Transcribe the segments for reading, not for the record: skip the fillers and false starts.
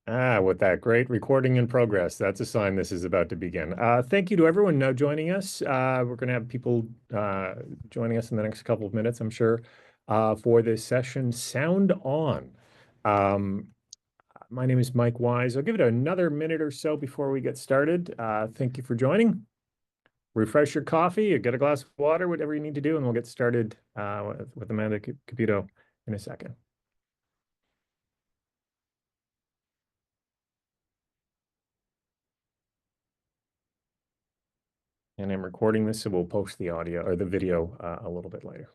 With that great recording in progress, that's a sign this is about to begin. Thank you to everyone now joining us. We're going to have people joining us in the next couple of minutes, I'm sure, for this session, Sound On. Um, my name is Mike Wise. I'll give it another minute or so before we get started. Thank you for joining. Refresh your coffee, or get a glass of water, whatever you need to do, and we'll get started with Amanda Cupido in a second. And I'm recording this, so we'll post the audio or the video a little bit later.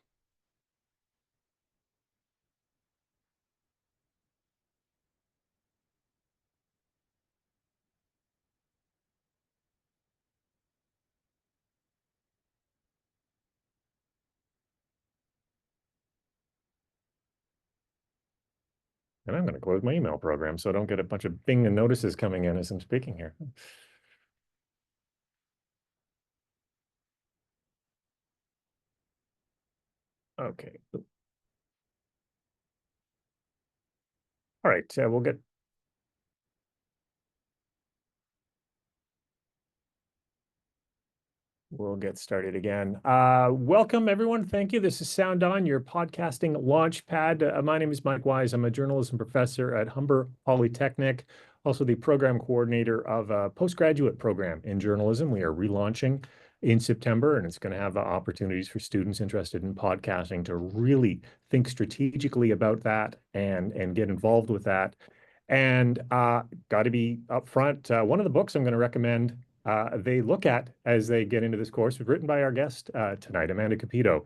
And I'm going to close my email program so I don't get a bunch of bing and notices coming in as I'm speaking here. Okay. All right. We'll get started again. Welcome, everyone. Thank you. This is Sound On, your podcasting launch pad. My name is Mike Wise. I'm a journalism professor at Humber Polytechnic, also the program coordinator of a postgraduate program in journalism. We are relaunching in September, and it's going to have opportunities for students interested in podcasting to really think strategically about that and get involved with that. And got to be upfront. One of the books I'm going to recommend they look at as they get into this course was written by our guest tonight, Amanda Cupido,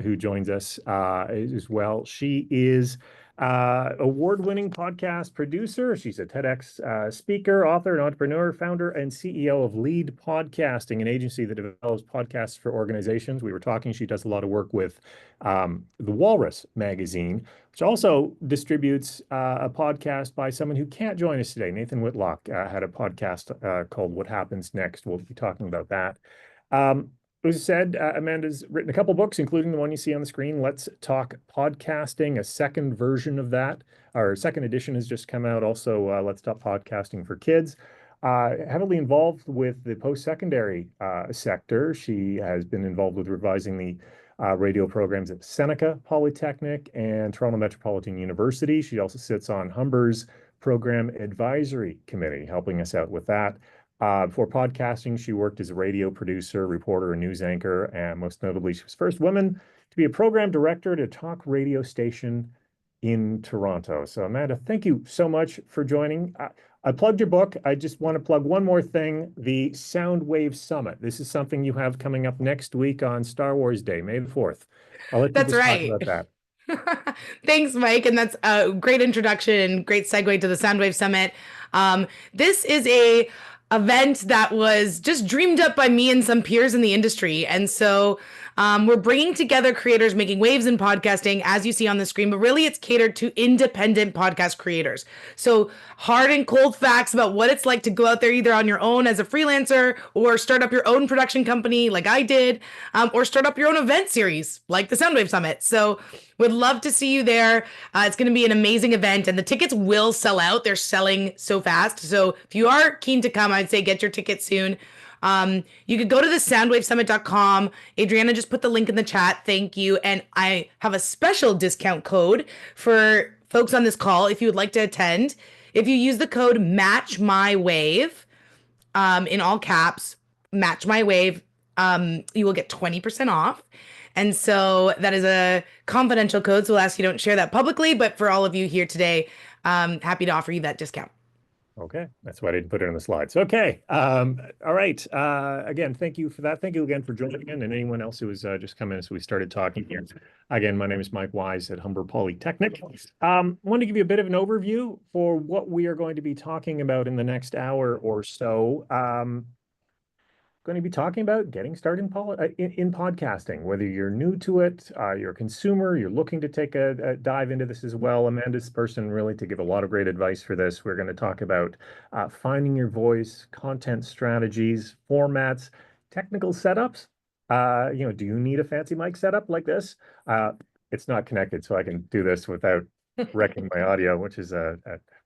who joins us as well. She is award-winning podcast producer. She's a TEDx speaker, author, and entrepreneur, founder and CEO of Lead Podcasting, an agency that develops podcasts for organizations. We were talking, she does a lot of work with the Walrus magazine, which also distributes a podcast by someone who can't join us today. Nathan Whitlock had a podcast called What Happens Next. We'll be talking about that. As I said, Amanda's written a couple books, including the one you see on the screen, Let's Talk Podcasting. A second version of that, or second edition, has just come out. Also, Let's Talk Podcasting for Kids. Heavily involved with the post-secondary sector. She has been involved with revising the radio programs at Seneca Polytechnic and Toronto Metropolitan University. She also sits on Humber's Program Advisory Committee, helping us out with that. For podcasting, she worked as a radio producer, reporter, and news anchor, and most notably, she was the first woman to be a program director at a talk radio station in Toronto. So, Amanda, thank you so much for joining. I plugged your book. I just want to plug one more thing, the Soundwave Summit. This is something you have coming up next week on Star Wars Day, May the 4th. I'll let you That's just talk right. about that. Thanks, Mike. And that's a great introduction, great segue to the Soundwave Summit. This is a event that was just dreamed up by me and some peers in the industry. And so we're bringing together creators making waves in podcasting, as you see on the screen, but really it's catered to independent podcast creators. So hard and cold facts about what it's like to go out there either on your own as a freelancer or start up your own production company like I did, or start up your own event series like the Soundwave Summit. So would love to see you there. It's going to be an amazing event, and the tickets will sell out. They're selling so fast. So if you are keen to come, I'd say get your tickets soon. You could go to the soundwavesummit.com. Adriana just put the link in the chat. Thank you. And I have a special discount code for folks on this call if you would like to attend. If you use the code MATCHMYWAVE, in all caps, MATCHMYWAVE, you will get 20% off. And so that is a confidential code, so we'll ask you don't share that publicly. But for all of you here today, happy to offer you that discount. Okay, that's why I didn't put it in the slides. Okay, all right. Again, thank you for that. Thank you again for joining in, and anyone else who has just come in as we started talking here. Again, my name is Mike Wise at Humber Polytechnic. I want to give you a bit of an overview for what we are going to be talking about in the next hour or so. Going to be talking about getting started in podcasting, whether you're new to it, you're a consumer, you're looking to take a dive into this as well. Amanda's the person really to give a lot of great advice for this. We're going to talk about finding your voice, content strategies, formats, technical setups. Do you need a fancy mic setup like this? It's not connected, so I can do this without wrecking my audio, which is a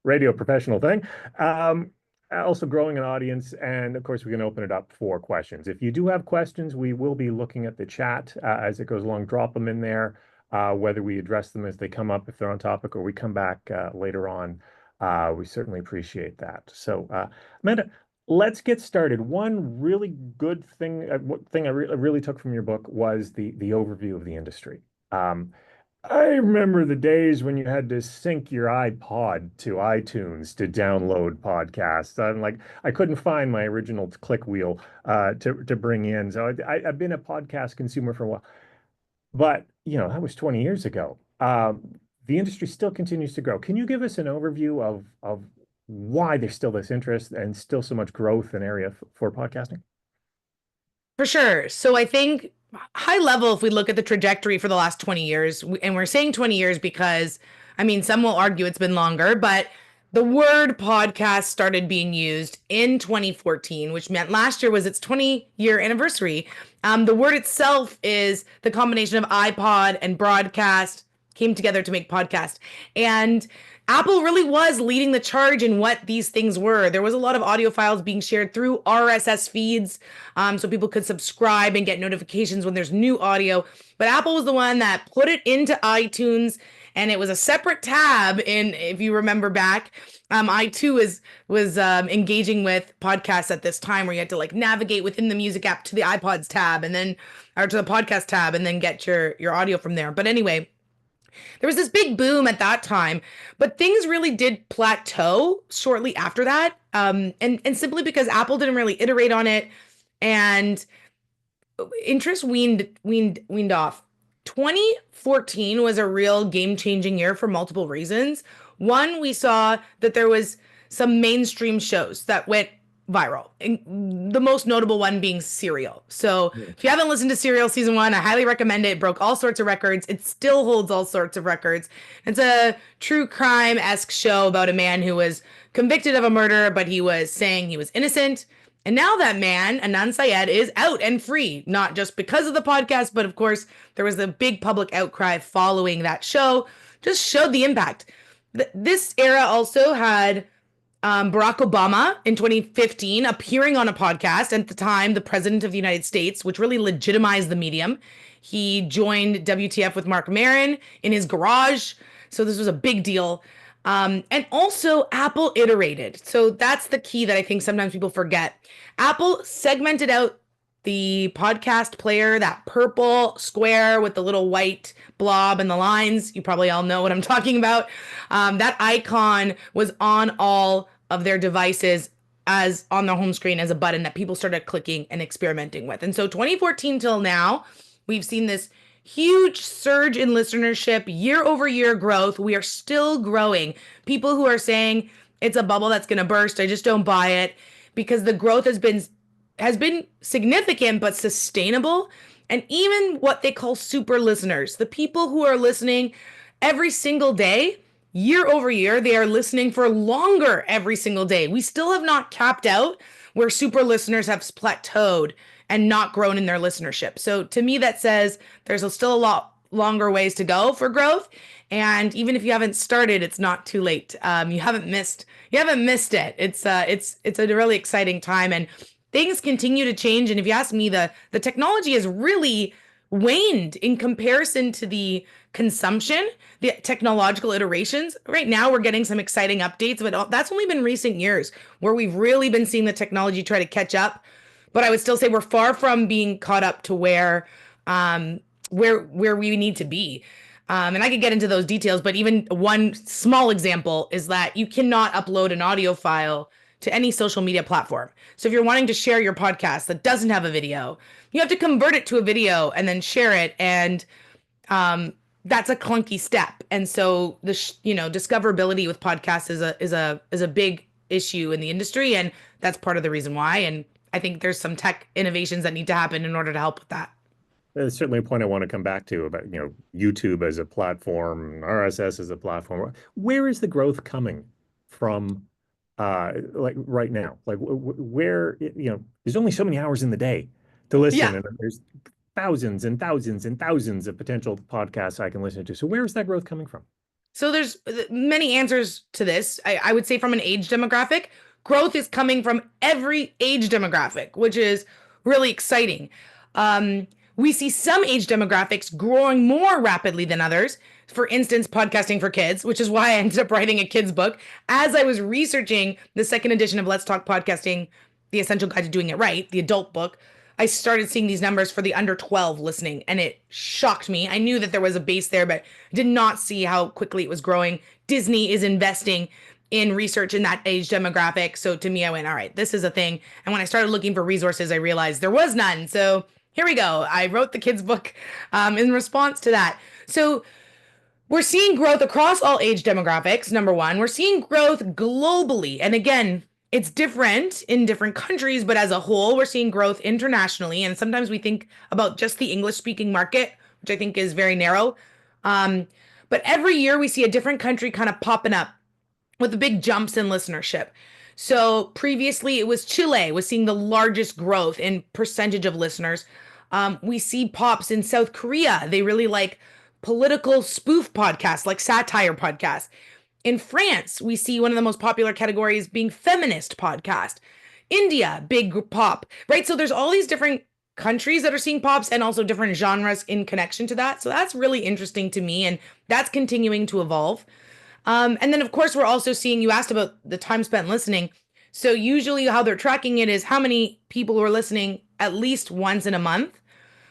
radio professional thing. Um, Also growing an audience, and of course, we can open it up for questions. If you do have questions, we will be looking at the chat as it goes along. Drop them in there, whether we address them as they come up, if they're on topic, or we come back later on. We certainly appreciate that. So, Amanda, let's get started. One really good thing, I really took from your book was the overview of the industry. I remember the days when you had to sync your iPod to iTunes to download podcasts. I'm like, I couldn't find my original click wheel to bring in. So I've been a podcast consumer for a while, but that was 20 years ago. The industry still continues to grow. Can you give us an overview of why there's still this interest and still so much growth in area for podcasting? For sure. So I think high level, if we look at the trajectory for the last 20 years, and we're saying 20 years because, I mean, some will argue it's been longer, but the word podcast started being used in 2014, which meant last year was its 20-year anniversary. The word itself is the combination of iPod and broadcast came together to make podcast. And Apple really was leading the charge in what these things were. There was a lot of audio files being shared through RSS feeds, so people could subscribe and get notifications when there's new audio. But Apple was the one that put it into iTunes, and it was a separate tab. If you remember back, I too was engaging with podcasts at this time, where you had to like navigate within the music app to the iPods tab, and then or to the podcast tab, and then get your audio from there. But anyway, there was this big boom at that time, but things really did plateau shortly after that. And simply because Apple didn't really iterate on it, and interest weaned off. 2014 was a real game-changing year for multiple reasons. One, we saw that there was some mainstream shows that went viral. And the most notable one being Serial. So if you haven't listened to Serial season 1, I highly recommend it. It broke all sorts of records. It still holds all sorts of records. It's a true crime-esque show about a man who was convicted of a murder, but he was saying he was innocent. And now that man, Anand Syed, is out and free, not just because of the podcast, but of course, there was a big public outcry following that show, just showed the impact. This era also had Barack Obama in 2015 appearing on a podcast, at the time, the president of the United States, which really legitimized the medium. He joined WTF with Mark Maron in his garage. So this was a big deal. And also Apple iterated. So that's the key that I think sometimes people forget. Apple segmented out the podcast player, that purple square with the little white blob and the lines. You probably all know what I'm talking about. That icon was on all of their devices as on their home screen as a button that people started clicking and experimenting with. And so 2014 till now, we've seen this huge surge in listenership, year over year growth. We are still growing. People who are saying it's a bubble that's going to burst, I just don't buy it, because the growth has been significant but sustainable. And even what they call super listeners, the people who are listening every single day, year over year, they are listening for longer every single day. We still have not capped out where super listeners have plateaued and not grown in their listenership. So to me, that says there's still a lot longer ways to go for growth. And even if you haven't started, it's not too late. You haven't missed it. It's a really exciting time, and things continue to change. And if you ask me, the technology has really waned in comparison to the consumption, the technological iterations. Right now, we're getting some exciting updates, but that's only been recent years where we've really been seeing the technology try to catch up. But I would still say we're far from being caught up to where we need to be. And I could get into those details, but even one small example is that you cannot upload an audio file to any social media platform. So if you're wanting to share your podcast that doesn't have a video, you have to convert it to a video and then share it. And that's a clunky step. And so the discoverability with podcasts is a big issue in the industry, and that's part of the reason why. And I think there's some tech innovations that need to happen in order to help with that. There's certainly a point I want to come back to about, YouTube as a platform, RSS as a platform. Where is the growth coming from, like right now? Like where, there's only so many hours in the day to listen, Yeah. and there's thousands and thousands and thousands of potential podcasts I can listen to. So where is that growth coming from? So there's many answers to this. I would say from an age demographic, growth is coming from every age demographic, which is really exciting. Um, we see some age demographics growing more rapidly than others. For instance, podcasting for kids, which is why I ended up writing a kids book. As I was researching the second edition of Let's Talk Podcasting, The Essential Guide to Doing It Right, the adult book, I started seeing these numbers for the under 12 listening, and it shocked me. I knew that there was a base there, but did not see how quickly it was growing. Disney is investing in research in that age demographic. So to me, I went, all right, this is a thing. And when I started looking for resources, I realized there was none. So here we go. I wrote the kids' book in response to that. So we're seeing growth across all age demographics, number one. We're seeing growth globally. And again, it's different in different countries, but as a whole, we're seeing growth internationally. And sometimes we think about just the English speaking market, which I think is very narrow. But every year we see a different country kind of popping up with the big jumps in listenership. So previously it was Chile was seeing the largest growth in percentage of listeners. We see pops in South Korea. They really like political spoof podcasts, like satire podcasts. In France, we see one of the most popular categories being feminist podcast. India, big pop, right? So there's all these different countries that are seeing pops and also different genres in connection to that. So that's really interesting to me, and that's continuing to evolve. And then, of course, we're also seeing, you asked about the time spent listening. So usually how they're tracking it is how many people are listening at least once in a month,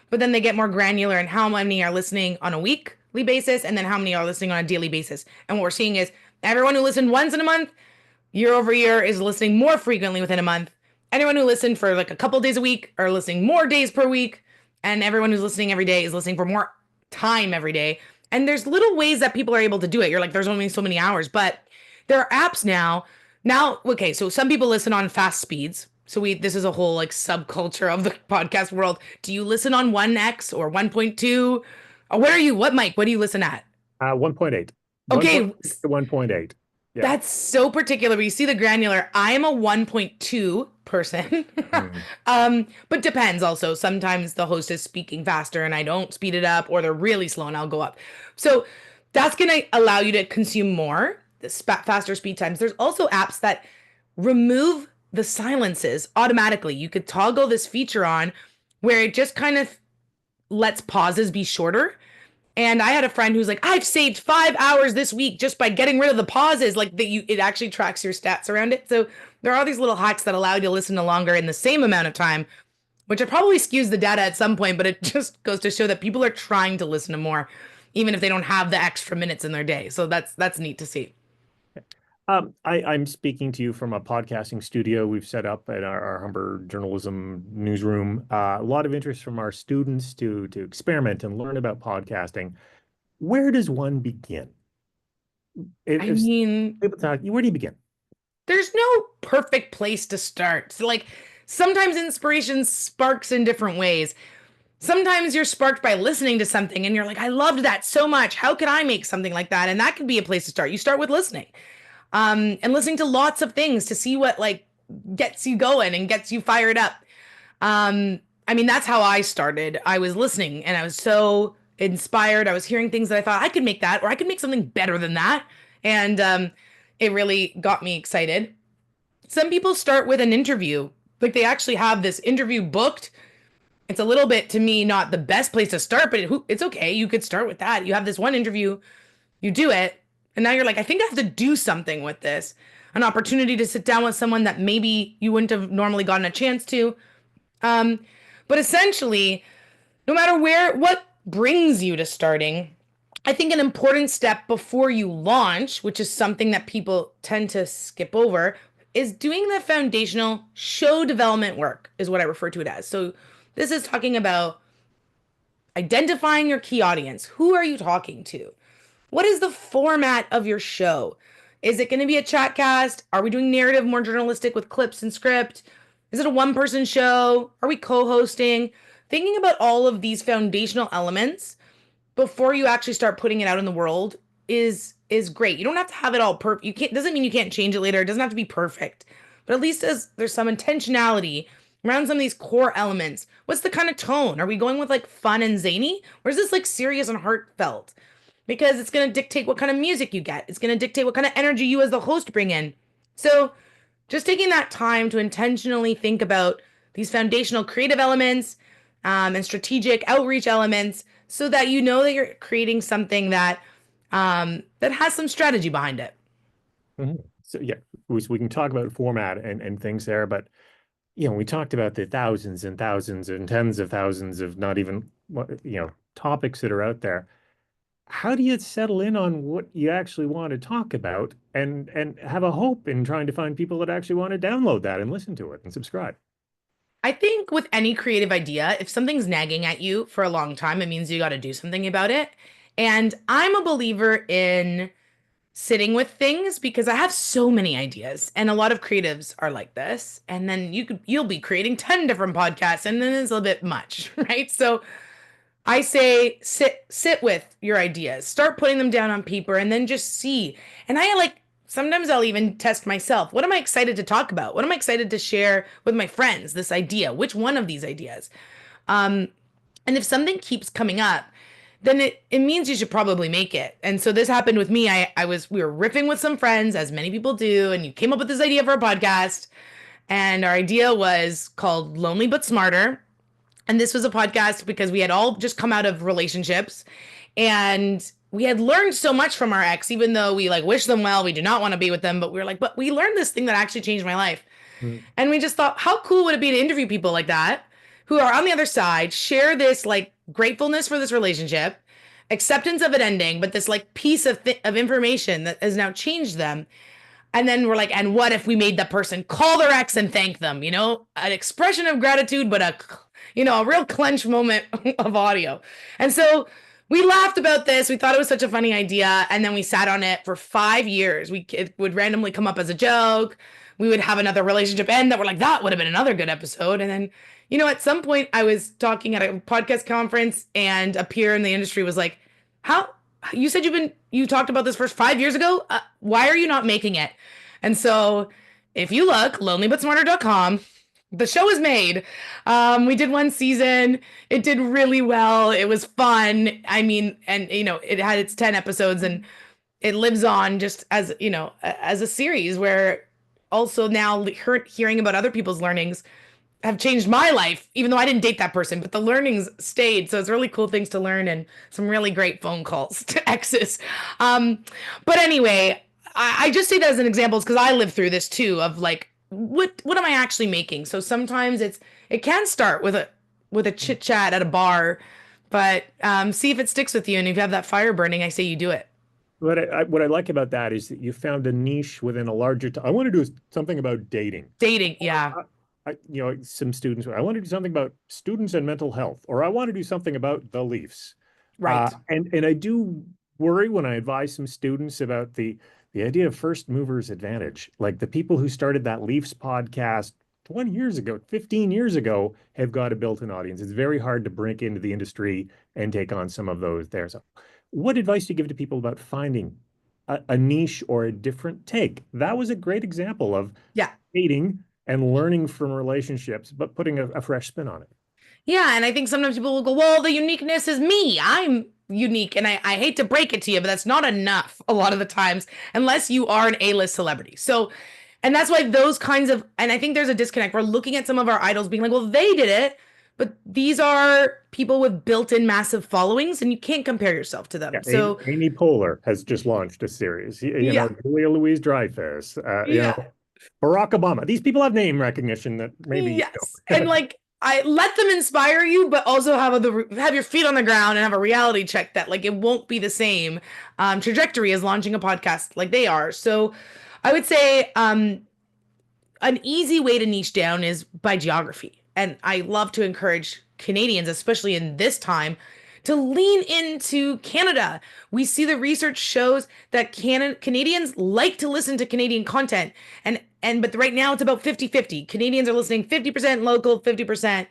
but then they get more granular in how many are listening on a weekly basis and then how many are listening on a daily basis. And what we're seeing is everyone who listened once in a month, year over year, is listening more frequently within a month. Anyone who listened for like a couple days a week are listening more days per week. And everyone who's listening every day is listening for more time every day. And there's little ways that people are able to do it. You're like, there's only so many hours, but there are apps now. Okay, so some people listen on fast speeds. So this is a whole like subculture of the podcast world. Do you listen on 1x or 1.2? Or where are you? What mic? What do you listen at? 1.8. Okay. 1.8. Yeah. That's so particular. But you see the granular. I am a 1.2 person. But depends also. Sometimes the host is speaking faster and I don't speed it up, or they're really slow and I'll go up. So that's going to allow you to consume more, faster speed times. There's also apps that remove the silences automatically. You could toggle this feature on where it just kind of lets pauses be shorter. And I had a friend who's like, I've saved 5 hours this week just by getting rid of the pauses. Like it actually tracks your stats around it. So there are all these little hacks that allow you to listen to longer in the same amount of time, which it probably skews the data at some point, but it just goes to show that people are trying to listen to more, even if they don't have the extra minutes in their day. So that's neat to see. I'm speaking to you from a podcasting studio we've set up at our Humber journalism newsroom. A lot of interest from our students to experiment and learn about podcasting. Where does one begin? Where do you begin? There's no perfect place to start. So like sometimes inspiration sparks in different ways. Sometimes you're sparked by listening to something and you're like, I loved that so much. How could I make something like that? And that could be a place to start. You start with listening. And listening to lots of things to see what like gets you going and gets you fired up. That's how I started. I was listening and I was so inspired. I was hearing things that I thought I could make that, or I could make something better than that. And it really got me excited. Some people start with an interview. Like they actually have this interview booked. It's a little bit, to me, not the best place to start, but it's okay. You could start with that. You have this one interview, you do it. And now you're like, I think I have to do something with this. An opportunity to sit down with someone that maybe you wouldn't have normally gotten a chance to. But essentially, no matter what brings you to starting, I think an important step before you launch, which is something that people tend to skip over, is doing the foundational show development work, is what I refer to it as. So this is talking about identifying your key audience. Who are you talking to? What is the format of your show? Is it going to be a chat cast? Are we doing narrative, more journalistic with clips and script? Is it a one-person show? Are we co-hosting? Thinking about all of these foundational elements before you actually start putting it out in the world is great. You don't have to have it all perfect. Doesn't mean you can't change it later. It doesn't have to be perfect. But at least there's some intentionality around some of these core elements. What's the kind of tone? Are we going with like fun and zany? Or is this like serious and heartfelt? because it's going to dictate what kind of music you get. It's going to dictate what kind of energy you as the host bring in. So just taking that time to intentionally think about these foundational creative elements and strategic outreach elements so that you know that you're creating something that has some strategy behind it. So yeah, we can talk about format and things there, but we talked about the thousands and thousands and tens of thousands of not even topics that are out there. How do you settle in on what you actually want to talk about and have a hope in trying to find people that actually want to download that and listen to it and subscribe? I think with any creative idea, if something's nagging at you for a long time, it means you got to do something about it. And I'm a believer in sitting with things because I have so many ideas and a lot of creatives are like this. And then you'll be creating 10 different podcasts and then it's a little bit much, right? So I say sit with your ideas, start putting them down on paper and then just see. And I like sometimes I'll even test myself. What am I excited to talk about? What am I excited to share with my friends? This idea, which one of these ideas? And if something keeps coming up, then it means you should probably make it. And so this happened with me. We were riffing with some friends, as many people do, and you came up with this idea for a podcast. And our idea was called Lonely But Smarter. And this was a podcast because we had all just come out of relationships and we had learned so much from our ex, even though we like wish them well, we do not want to be with them, but we were like, but we learned this thing that actually changed my life. Mm. And we just thought, how cool would it be to interview people like that who are on the other side, share this like gratefulness for this relationship, acceptance of it ending, but this like piece of information that has now changed them. And then we're like, and what if we made the person call their ex and thank them? An expression of gratitude, but a real clench moment of audio. And so we laughed about this. We thought it was such a funny idea. And then we sat on it for 5 years. It would randomly come up as a joke. We would have another relationship end that we're like, that would have been another good episode. And then, at some point I was talking at a podcast conference and a peer in the industry was like, how you said you talked about this first 5 years ago. Why are you not making it? And so if you look, lonelybutsmarter.com, the show is made. We did one season. It did really well. It was fun. I mean, and it had its 10 episodes and it lives on just as a series where also now hearing about other people's learnings have changed my life, even though I didn't date that person, but the learnings stayed. So it's really cool things to learn and some really great phone calls to exes. But anyway, I just say that as an example because I lived through this too of like, what am I actually making? So sometimes it can start with a chit chat at a bar, but see if it sticks with you. And if you have that fire burning, I say you do it. What I like about that is that you found a niche within a larger. I want to do something about dating. Dating, yeah. Some students. I want to do something about students and mental health, or I want to do something about the Leafs. Right. And I do worry when I advise some students about the idea of first movers advantage. Like the people who started that Leafs podcast 20 years ago, 15 years ago, have got a built-in audience. It's very hard to break into the industry and take on some of those there. So what advice do you give to people about finding a niche or a different take? That was a great example of dating and learning from relationships, but putting a fresh spin on it. Yeah, and I think sometimes people will go, well, the uniqueness is me. I'm unique, and I hate to break it to you, but that's not enough a lot of the times, unless you are an A-list celebrity. So, and that's why those kinds of, and I think there's a disconnect. We're looking at some of our idols being like, well, they did it, but these are people with built-in massive followings, and you can't compare yourself to them. Yeah, so Amy Poehler has just launched a series. Julia Louis-Dreyfus, Barack Obama. These people have name recognition that maybe yes, and like I let them inspire you, but also have your feet on the ground and have a reality check that like it won't be the same trajectory as launching a podcast like they are. So I would say an easy way to niche down is by geography, and I love to encourage Canadians, especially in this time, to lean into Canada. We see the research shows that Canadians like to listen to Canadian content. But right now it's about 50-50. Canadians are listening 50% local, 50%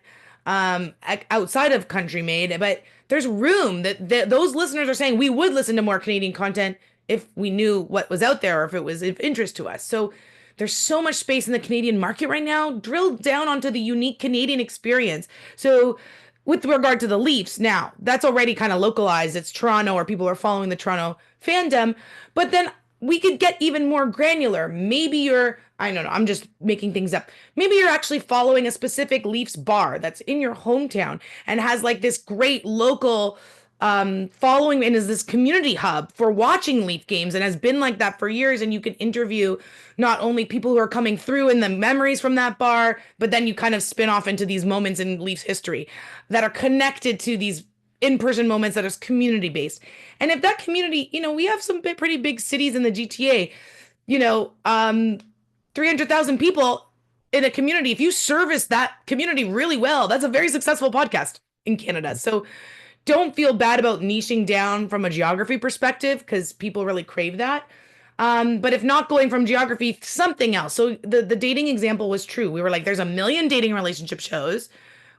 outside of country made. But there's room that those listeners are saying we would listen to more Canadian content if we knew what was out there or if it was of interest to us. So there's so much space in the Canadian market right now. Drill down onto the unique Canadian experience. So with regard to the Leafs, now that's already kind of localized. It's Toronto, or people are following the Toronto fandom. But then we could get even more granular. Maybe you're, I don't know, I'm just making things up. Maybe you're actually following a specific Leafs bar that's in your hometown and has like this great local following, and is this community hub for watching Leaf games, and has been like that for years. And you can interview not only people who are coming through and the memories from that bar, but then you kind of spin off into these moments in Leafs history that are connected to these in-person moments that is community based. And if that community, we have some pretty big cities in the GTA, you know, um, 300,000 people in a community. If you service that community really well, that's a very successful podcast in Canada. So don't feel bad about niching down from a geography perspective, because people really crave that. But if not, going from geography, something else. So the dating example was true. We were like, there's a million dating relationship shows.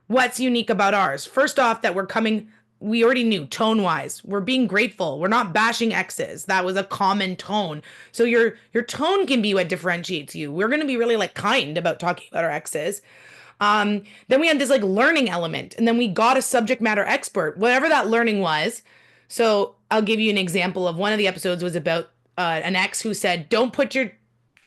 What's unique about ours? First off, that we already knew tone wise, we're being grateful. We're not bashing exes. That was a common tone. So your tone can be what differentiates you. We're going to be really like kind about talking about our exes. Then we had this like learning element, and then we got a subject matter expert, whatever that learning was. So I'll give you an example of one of the episodes was about an ex who said, don't put your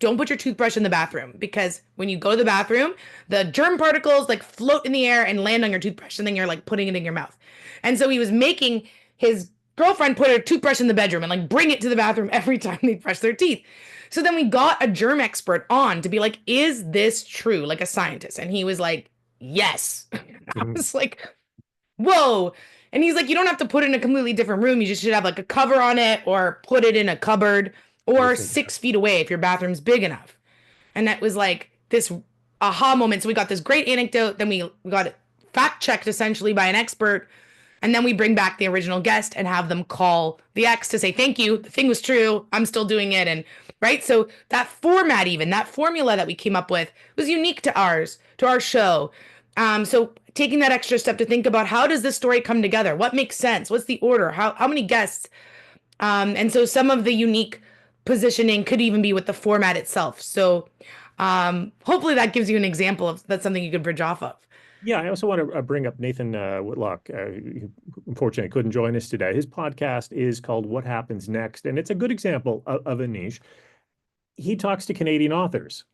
toothbrush in the bathroom, because when you go to the bathroom, the germ particles like float in the air and land on your toothbrush, and then you're like putting it in your mouth. And so he was making his girlfriend put a toothbrush in the bedroom and like bring it to the bathroom every time they brush their teeth. So then we got a germ expert on to be like, is this true? Like a scientist. And he was like, yes. I was like, whoa. And he's like, you don't have to put it in a completely different room. You just should have like a cover on it, or put it in a cupboard, or 6 feet away if your bathroom's big enough. And that was like this aha moment. So we got this great anecdote. Then we got it fact checked essentially by an expert. And then we bring back the original guest and have them call the ex to say, thank you. The thing was true. I'm still doing it. And right. So that format, even that formula that we came up with, was unique to our show. So taking that extra step to think about, how does this story come together? What makes sense? What's the order? How many guests? And so some of the unique positioning could even be with the format itself. So hopefully that gives you an example of that's something you could bridge off of. Yeah, I also want to bring up Nathan Whitlock, who unfortunately couldn't join us today. His podcast is called What Happens Next, and it's a good example of a niche. He talks to Canadian authors.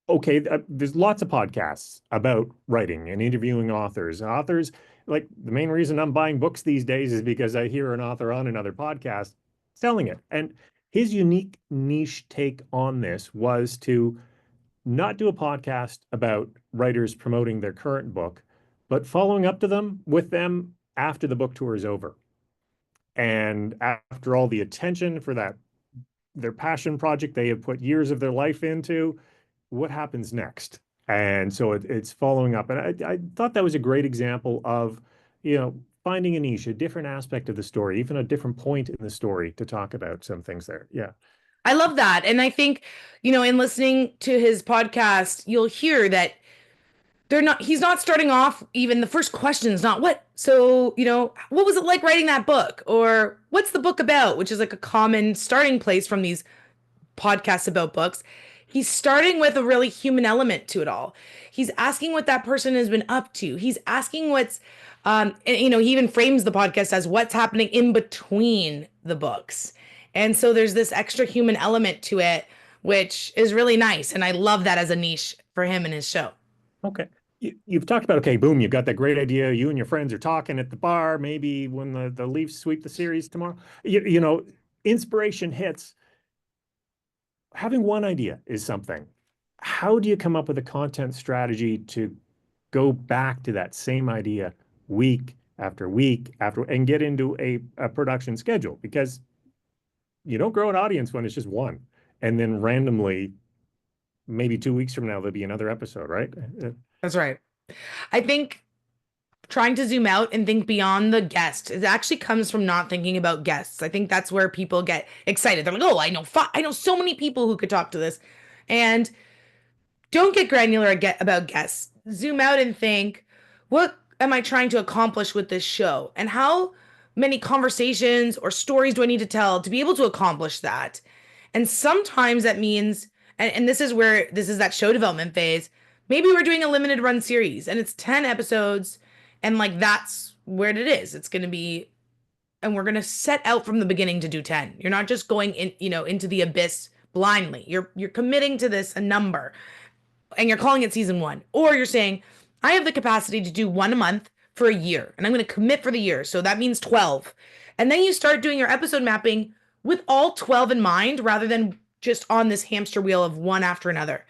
Okay, there's lots of podcasts about writing and interviewing authors. Authors, like the main reason I'm buying books these days is because I hear an author on another podcast selling it. And his unique niche take on this was to not do a podcast about writers promoting their current book, but following up to them with them after the book tour is over. And after all the attention for their passion project they have put years of their life into, what happens next? And so it's following up. And I thought that was a great example of, finding a niche, a different aspect of the story, even a different point in the story to talk about some things there. Yeah. I love that. And I think, in listening to his podcast, you'll hear that he's not starting off, even the first question is not what was it like writing that book? Or what's the book about? Which is like a common starting place from these podcasts about books. He's starting with a really human element to it all. He's asking what that person has been up to. He's asking he even frames the podcast as what's happening in between the books. And so there's this extra human element to it, which is really nice. And I love that as a niche for him and his show. Okay. You've talked about, okay, boom, you've got that great idea. You and your friends are talking at the bar, maybe when the Leafs sweep the series tomorrow. Inspiration hits. Having one idea is something. How do you come up with a content strategy to go back to that same idea week after week and get into a production schedule? Because you don't grow an audience when it's just one, and then randomly, maybe 2 weeks from now, there'll be another episode, right? That's right. I think trying to zoom out and think beyond the guest, it actually comes from not thinking about guests. I think that's where people get excited. They're like, oh, I know so many people who could talk to this. And don't get granular about guests. Zoom out and think, what am I trying to accomplish with this show? And how many conversations or stories do I need to tell to be able to accomplish that? And sometimes that means, and this is that show development phase. Maybe we're doing a limited run series and it's 10 episodes And like that's where it is. It's going to be, and we're going to set out from the beginning to do 10. You're not just going in, into the abyss blindly. You're committing to this a number and you're calling it season 1. Or you're saying, I have the capacity to do 1 a month for a year and I'm going to commit for the year. So that means 12. And then you start doing your episode mapping with all 12 in mind rather than just on this hamster wheel of one after another.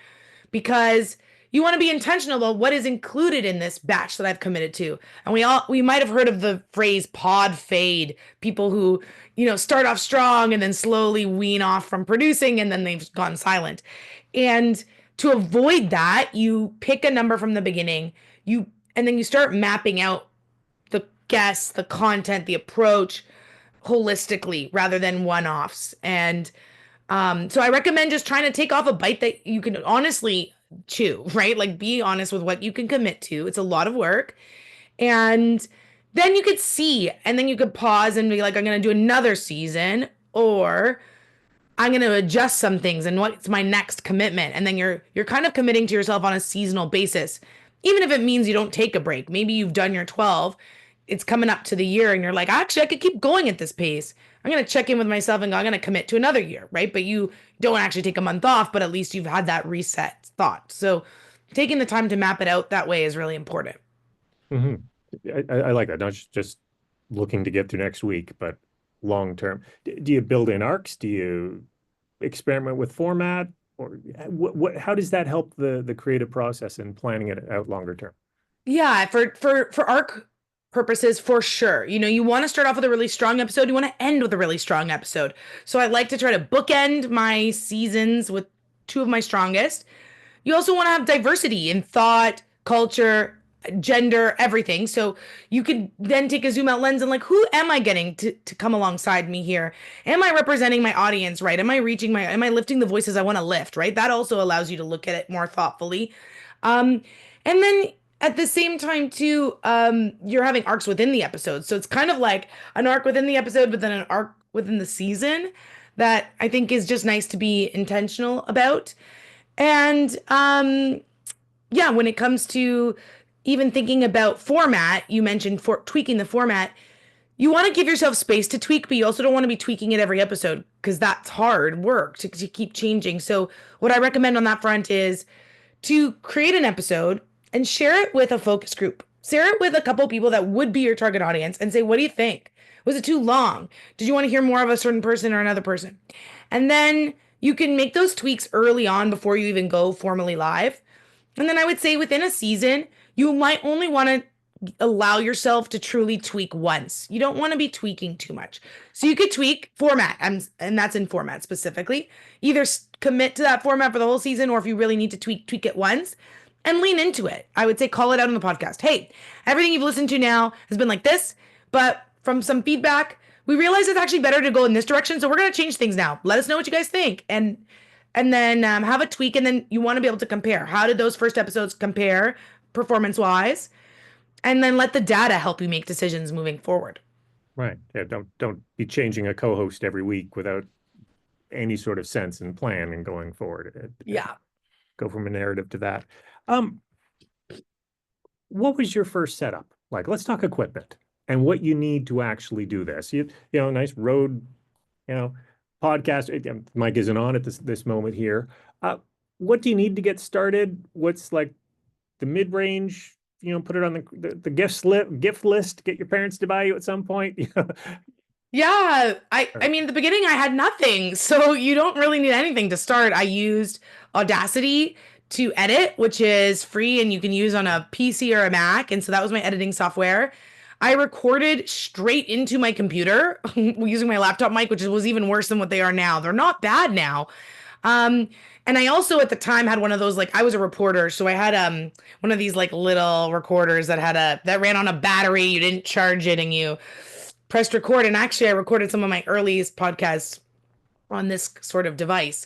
Because you want to be intentional about what is included in this batch that I've committed to. And we might have heard of the phrase pod fade, people who, start off strong and then slowly wean off from producing and then they've gone silent. And to avoid that, you pick a number from the beginning, and then you start mapping out the guests, the content, the approach holistically rather than one-offs. And so I recommend just trying to take off a bite that you can honestly chew, right? Like be honest with what you can commit to. It's a lot of work. And then you could see, and then you could pause and be like, I'm going to do another season, or I'm going to adjust some things and what's my next commitment. And then you're kind of committing to yourself on a seasonal basis, even if it means you don't take a break. Maybe you've done your 12, it's coming up to the year and you're like, actually, I could keep going at this pace. I'm going to check in with myself and go, I'm going to commit to another year, right? But you don't actually take a month off, but at least you've had that reset thought. So taking the time to map it out that way is really important. Mm-hmm. I like that. Not just looking to get through next week, but long term. Do you build in arcs? Do you experiment with format? Or how does that help the creative process and planning it out longer term? Yeah, for arc purposes, for sure. You want to start off with a really strong episode. You want to end with a really strong episode. So I like to try to bookend my seasons with 2 of my strongest. You also want to have diversity in thought, culture, gender, everything. So you could then take a zoom out lens and like, who am I getting to come alongside me here? Am I representing my audience, right? Am I lifting the voices I want to lift, right? That also allows you to look at it more thoughtfully. And then at the same time too, you're having arcs within the episode. So it's kind of like an arc within the episode, but then an arc within the season that I think is just nice to be intentional about. And yeah, when it comes to even thinking about format, you mentioned tweaking the format. You want to give yourself space to tweak, but you also don't want to be tweaking it every episode because that's hard work to keep changing. So what I recommend on that front is to create an episode and share it with a focus group. Share it with a couple people that would be your target audience and say, what do you think? Was it too long? Did you want to hear more of a certain person or another person? And then you can make those tweaks early on before you even go formally live. And then I would say within a season, you might only want to allow yourself to truly tweak once. You don't want to be tweaking too much. So you could tweak format, and that's in format specifically. Either commit to that format for the whole season, or if you really need to tweak it once and lean into it. I would say call it out on the podcast. Hey, everything you've listened to now has been like this, but from some feedback, we realize it's actually better to go in this direction. So we're going to change things now. Let us know what you guys think. And then have a tweak, and then you want to be able to compare. How did those first episodes compare performance-wise? And then let the data help you make decisions moving forward. Right. Yeah. Don't be changing a co-host every week without any sort of sense and plan and going forward. Yeah. Go from a narrative to that. What was your first setup like? Let's talk equipment and what you need to actually do this. Nice road, podcast. Mike isn't on at this moment here. What do you need to get started? What's like the mid-range? Put it on the gift list. Get your parents to buy you at some point. Yeah, I mean, at the beginning I had nothing, so you don't really need anything to start. I used Audacity to edit, which is free and you can use on a PC or a Mac, and so that was my editing software. I recorded straight into my computer using my laptop mic, which was even worse than what they are now. They're not bad now. And I also at the time had one of those, like I was a reporter, so I had one of these like little recorders that ran on a battery. You didn't charge it and you pressed record. And actually I recorded some of my earliest podcasts on this sort of device.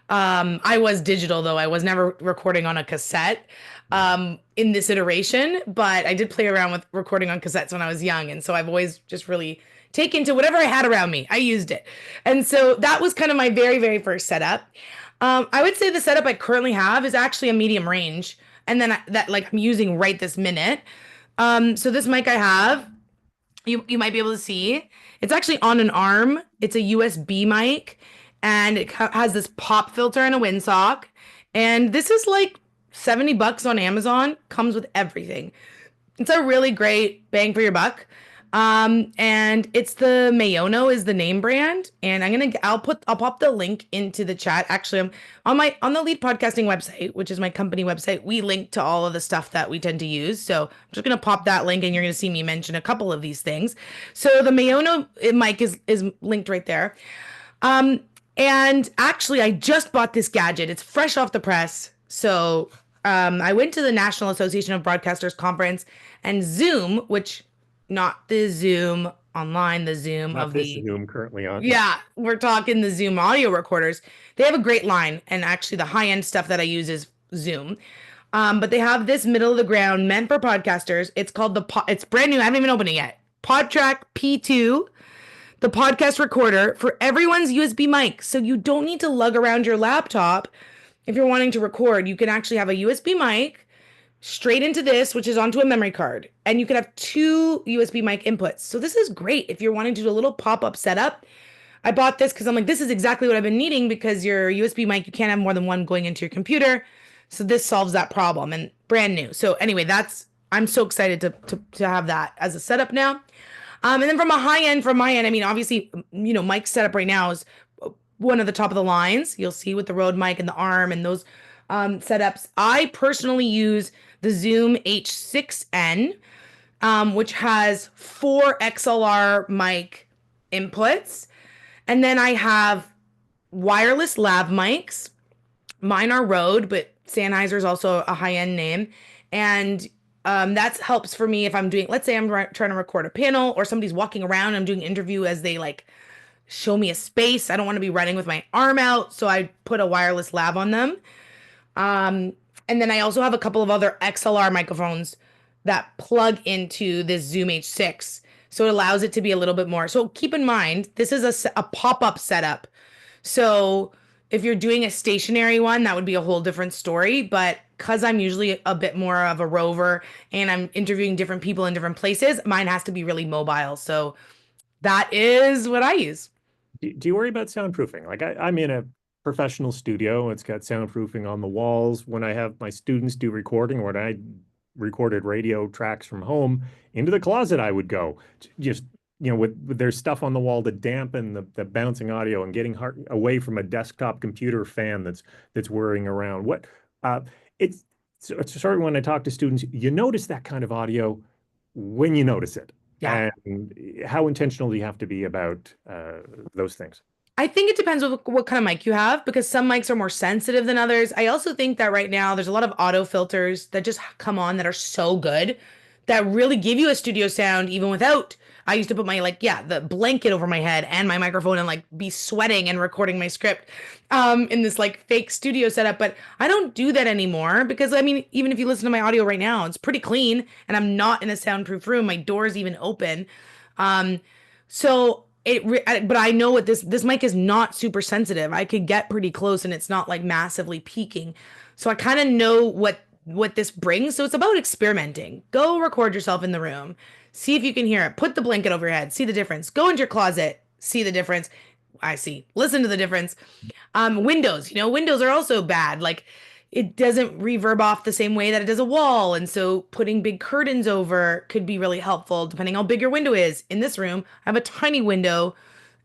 I was digital though. I was never recording on a cassette in this iteration, but I did play around with recording on cassettes when I was young. And so I've always just really taken to whatever I had around me. I used it. And so that was kind of my very, very first setup. I would say the setup I currently have is actually a medium range, and then that like I'm using right this minute. So this mic I have, you might be able to see. It's actually on an arm. It's a USB mic, and it has this pop filter and a windsock. And this is like 70 bucks on Amazon. Comes with everything. It's a really great bang for your buck. And it's the Mayono is the name brand. And I'll pop the link into the chat. Actually, I'm on the Lead Podcasting website, which is my company website. We link to all of the stuff that we tend to use. So I'm just gonna pop that link and you're gonna see me mention a couple of these things. So the Mayono mic is linked right there. Um, and actually, I just bought this gadget. It's fresh off the press. So I went to the National Association of Broadcasters conference and Zoom, which not the Zoom online, the Zoom Not of this the, Zoom currently on. yeah, we're talking the Zoom audio recorders. They have a great line. And actually, the high end stuff that I use is Zoom. But they have this middle of the ground meant for podcasters. It's called it's brand new. I haven't even opened it yet. PodTrack P2, the podcast recorder for everyone's USB mic. So you don't need to lug around your laptop if you're wanting to record. You can actually have a USB mic straight into this, which is onto a memory card. And you can have two USB mic inputs. So this is great if you're wanting to do a little pop-up setup. I bought this because I'm like, this is exactly what I've been needing because your USB mic, you can't have more than one going into your computer. So this solves that problem and brand new. So anyway, I'm so excited to have that as a setup now. And then from my end, I mean, obviously, mic setup right now is one of the top of the lines. You'll see with the Rode mic and the arm and those setups. I personally use the Zoom H6N, which has 4 XLR mic inputs. And then I have wireless lav mics. Mine are Rode, but Sennheiser is also a high-end name. And that helps for me if I'm doing, let's say I'm trying to record a panel or somebody's walking around, I'm doing an interview as they like show me a space. I don't want to be running with my arm out, so I put a wireless lav on them. And then I also have a couple of other XLR microphones that plug into this Zoom H6. So it allows it to be a little bit more. So keep in mind, this is a pop-up setup. So if you're doing a stationary one, that would be a whole different story. But because I'm usually a bit more of a rover and I'm interviewing different people in different places, mine has to be really mobile. So that is what I use. Do you worry about soundproofing? Like I'm in a professional studio. It's got soundproofing on the walls. When I have my students do recording, or when I recorded radio tracks from home, into the closet I would go. Just, with there's stuff on the wall to dampen the bouncing audio and getting away from a desktop computer fan that's whirring around. It's sort of when I talk to students, you notice that kind of audio when you notice it. Yeah. And how intentional do you have to be about those things? I think it depends on what kind of mic you have because some mics are more sensitive than others. I also think that right now there's a lot of auto filters that just come on that are so good that really give you a studio sound even without. I used to put the blanket over my head and my microphone and like be sweating and recording my script in this like fake studio setup. But I don't do that anymore because I mean, even if you listen to my audio right now, it's pretty clean and I'm not in a soundproof room. My door is even open. Um, so but I know what this mic is not super sensitive. I could get pretty close and it's not like massively peaking. So I kind of know what this brings. So it's about experimenting. Go record yourself in the room. See if you can hear it. Put the blanket over your head. See the difference. Go into your closet. See the difference. I see. Listen to the difference. Windows, windows are also bad. Like it doesn't reverb off the same way that it does a wall. And so putting big curtains over could be really helpful depending how big your window is. In this room, I have a tiny window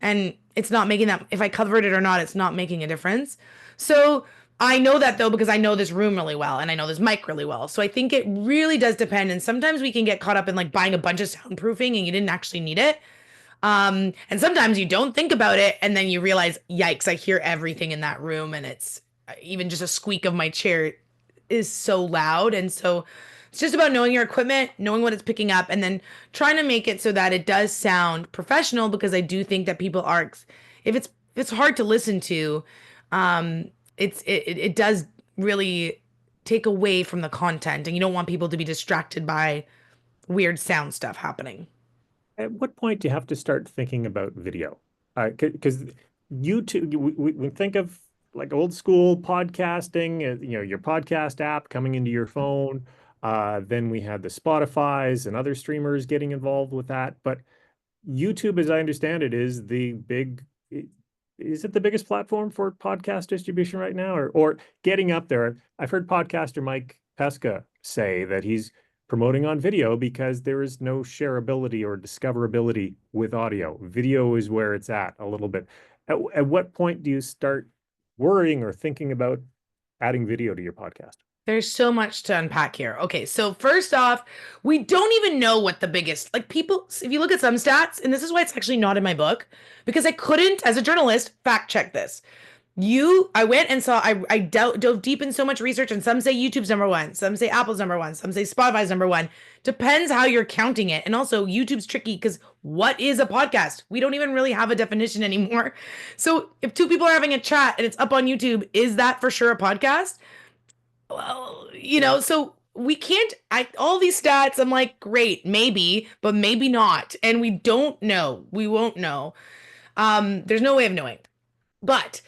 and it's not making that, if I covered it or not, it's not making a difference. So I know that though, because I know this room really well and I know this mic really well. So I think it really does depend. And sometimes we can get caught up in like buying a bunch of soundproofing and you didn't actually need it. And sometimes you don't think about it and then you realize, yikes, I hear everything in that room and it's even just a squeak of my chair is so loud. And so it's just about knowing your equipment, knowing what it's picking up, and then trying to make it so that it does sound professional because I do think that people are, if it's hard to listen to, it does really take away from the content and you don't want people to be distracted by weird sound stuff happening. At what point do you have to start thinking about video? Because YouTube, we think of like old school podcasting, your podcast app coming into your phone. Then we had the Spotify's and other streamers getting involved with that. But YouTube, as I understand it, is the big, is it the biggest platform for podcast distribution right now, or getting up there? I've heard podcaster Mike Pesca say that he's promoting on video because there is no shareability or discoverability with audio. Video is where it's at a little bit. At what point do you start worrying or thinking about adding video to your podcast? There's so much to unpack here. Okay, so first off, we don't even know what the biggest, like people, if you look at some stats, and this is why it's actually not in my book, because I couldn't, as a journalist, fact check this. I went and saw, I dove deep in so much research, and some say YouTube's number one, some say Apple's number one, some say Spotify's number one. Depends how you're counting it. And also, YouTube's tricky because what is a podcast? We don't even really have a definition anymore. So if two people are having a chat and it's up on YouTube, is that for sure a podcast? Well, so we can't, all these stats, I'm like, great, maybe, but maybe not. And we don't know. We won't know. There's no way of knowing. But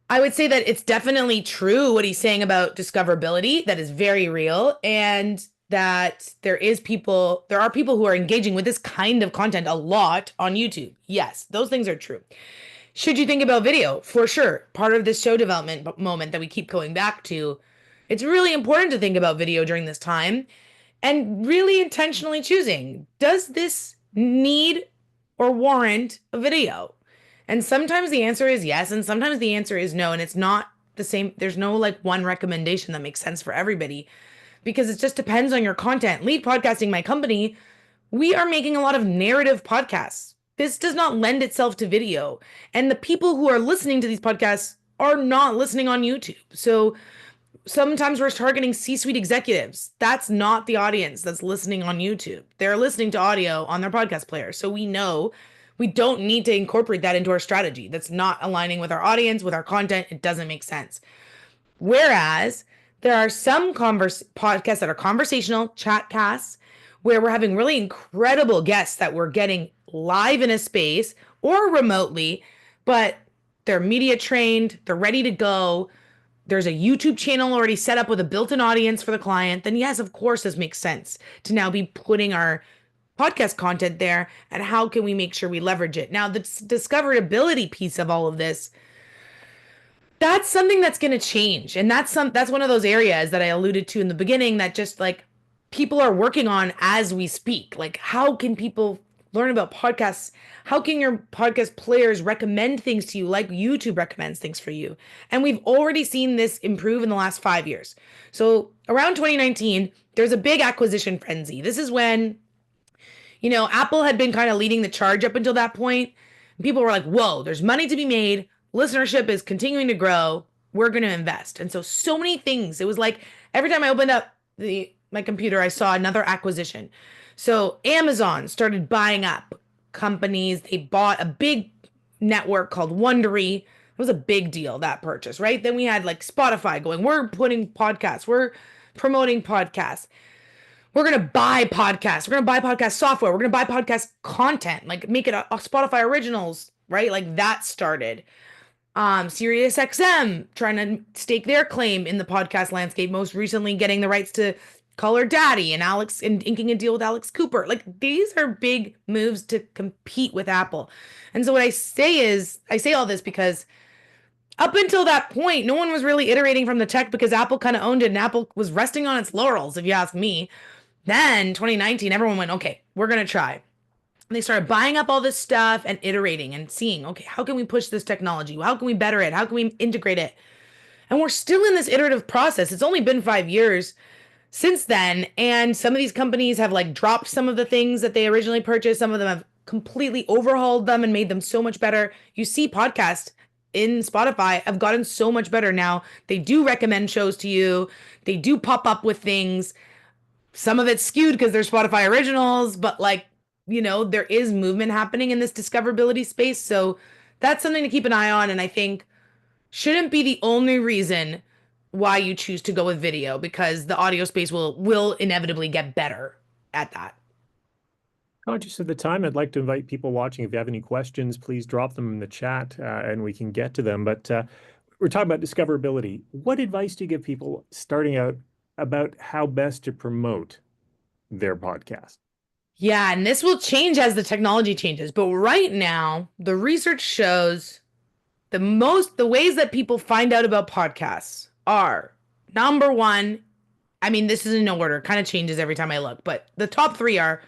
I would say that it's definitely true what he's saying about discoverability. That is very real. And that there are people who are engaging with this kind of content a lot on YouTube. Yes, those things are true. Should you think about video? For sure. Part of this show development moment that we keep going back to, it's really important to think about video during this time and really intentionally choosing, does this need or warrant a video? And sometimes the answer is yes, and sometimes the answer is no, and it's not the same. There's no like one recommendation that makes sense for everybody because it just depends on your content. Lead Podcasting, my company, we are making a lot of narrative podcasts. This does not lend itself to video. And the people who are listening to these podcasts are not listening on YouTube. So sometimes we're targeting C-suite executives. That's not the audience that's listening on YouTube. They're listening to audio on their podcast player. So we know we don't need to incorporate that into our strategy. That's not aligning with our audience, with our content. It doesn't make sense. Whereas there are some podcasts that are conversational chat casts where we're having really incredible guests that we're getting live in a space or remotely, but they're media trained, they're ready to go. There's a YouTube channel already set up with a built-in audience for the client. Then yes, of course, this makes sense to now be putting our podcast content there, and how can we make sure we leverage it? Now, the discoverability piece of all of this, that's something that's going to change. And that's one of those areas that I alluded to in the beginning that just like people are working on as we speak. Like, how can people learn about podcasts? How can your podcast players recommend things to you like YouTube recommends things for you? And we've already seen this improve in the last 5 years. So around 2019, there's a big acquisition frenzy. This is when Apple had been kind of leading the charge up until that point. People were like, whoa, there's money to be made. Listenership is continuing to grow. We're going to invest. And so many things. It was like every time I opened up my computer, I saw another acquisition. So Amazon started buying up companies. They bought a big network called Wondery. It was a big deal, that purchase, right? Then we had like Spotify going, we're putting podcasts. We're promoting podcasts. We're going to buy podcasts. We're going to buy podcast software. We're going to buy podcast content, like make it a Spotify originals, right? Like that started. Sirius XM trying to stake their claim in the podcast landscape, most recently getting the rights to Call Her Daddy and inking a deal with Alex Cooper. Like these are big moves to compete with Apple. And so what I say all this because up until that point, no one was really iterating from the tech because Apple kind of owned it and Apple was resting on its laurels, if you ask me. Then 2019, everyone went, okay, we're going to try. And they started buying up all this stuff and iterating and seeing, okay, how can we push this technology? How can we better it? How can we integrate it? And we're still in this iterative process. It's only been 5 years since then. And some of these companies have like dropped some of the things that they originally purchased. Some of them have completely overhauled them and made them so much better. You see podcasts in Spotify have gotten so much better now. They do recommend shows to you. They do pop up with things. Some of it's skewed because they're Spotify originals, but like, there is movement happening in this discoverability space. So that's something to keep an eye on. And I think shouldn't be the only reason why you choose to go with video, because the audio space will inevitably get better at that. Conscious of the time, I'd like to invite people watching. If you have any questions, please drop them in the chat and we can get to them. But we're talking about discoverability. What advice do you give people starting out about how best to promote their podcast? Yeah, and this will change as the technology changes. But right now, the research shows the ways that people find out about podcasts are number one. I mean, this is in no order, kind of changes every time I look, but the top three are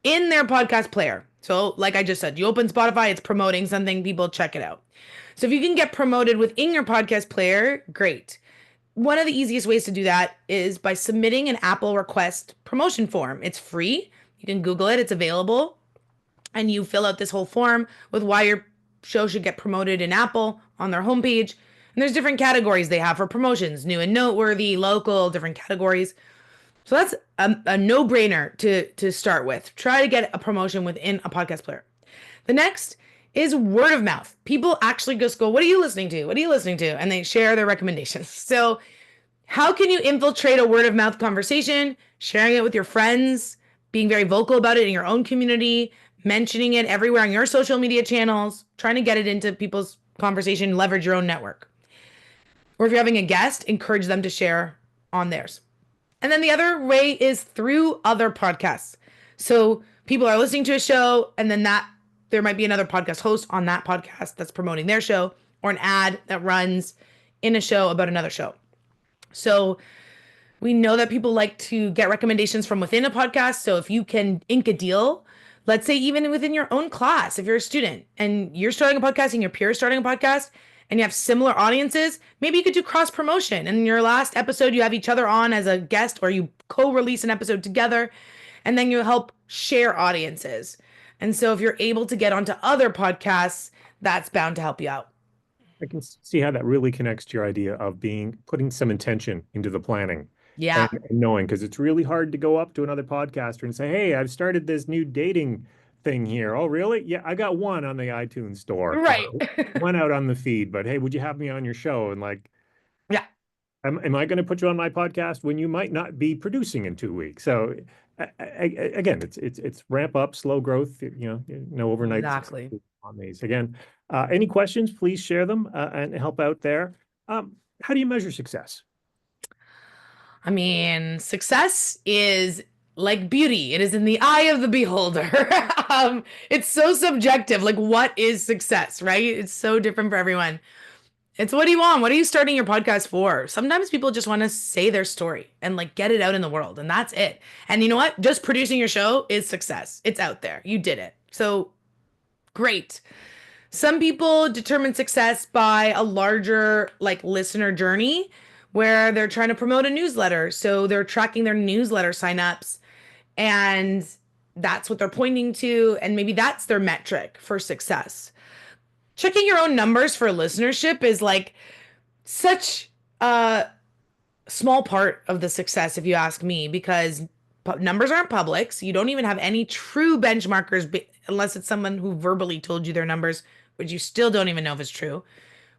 in their podcast player. So, like I just said, you open Spotify, it's promoting something, people check it out. So, if you can get promoted within your podcast player, great. One of the easiest ways to do that is by submitting an Apple request promotion form. It's free. You can Google it, it's available. And you fill out this whole form with why your show should get promoted in Apple on their homepage. And there's different categories they have for promotions, new and noteworthy, local, different categories. So that's a no-brainer to start with. Try to get a promotion within a podcast player. The next is word of mouth. People actually just go, "What are you listening to? What are you listening to?" And they share their recommendations. So how can you infiltrate a word of mouth conversation? Sharing it with your friends, being very vocal about it in your own community, mentioning it everywhere on your social media channels, trying to get it into people's conversation, leverage your own network. Or if you're having a guest, encourage them to share on theirs. And then the other way is through other podcasts. So people are listening to a show, and then there might be another podcast host on that podcast that's promoting their show, or an ad that runs in a show about another show. So we know that people like to get recommendations from within a podcast. So if you can ink a deal, let's say even within your own class, if you're a student and you're starting a podcast and your peer is starting a podcast and you have similar audiences, maybe you could do cross promotion. And in your last episode, you have each other on as a guest, or you co-release an episode together, and then you help share audiences. And so if you're able to get onto other podcasts, that's bound to help you out. I can see how that really connects to your idea of putting some intention into the planning. Yeah. And knowing, because it's really hard to go up to another podcaster and say, "Hey, I've started this new dating thing here." "Oh, really? Yeah, I got one on the iTunes store." Right. One out on the feed, but hey, would you have me on your show? And like, Yeah. am I going to put you on my podcast when you might not be producing in 2 weeks? So again, it's ramp up, slow growth, no overnight Exactly. on these. Again, any questions, please share them and help out there. How do you measure success? I mean, success is like beauty. It is in the eye of the beholder. It's so subjective. Like, what is success, right? It's so different for everyone. It's what do you want? What are you starting your podcast for? Sometimes people just want to say their story and like get it out in the world, and that's it. And you know what? Just producing your show is success. It's out there. You did it. So great. Some people determine success by a larger like listener journey where they're trying to promote a newsletter. So they're tracking their newsletter signups, and that's what they're pointing to. And maybe that's their metric for success. Checking your own numbers for listenership is like such a small part of the success, if you ask me, because numbers aren't public. So you don't even have any true benchmarkers unless it's someone who verbally told you their numbers, which you still don't even know if it's true.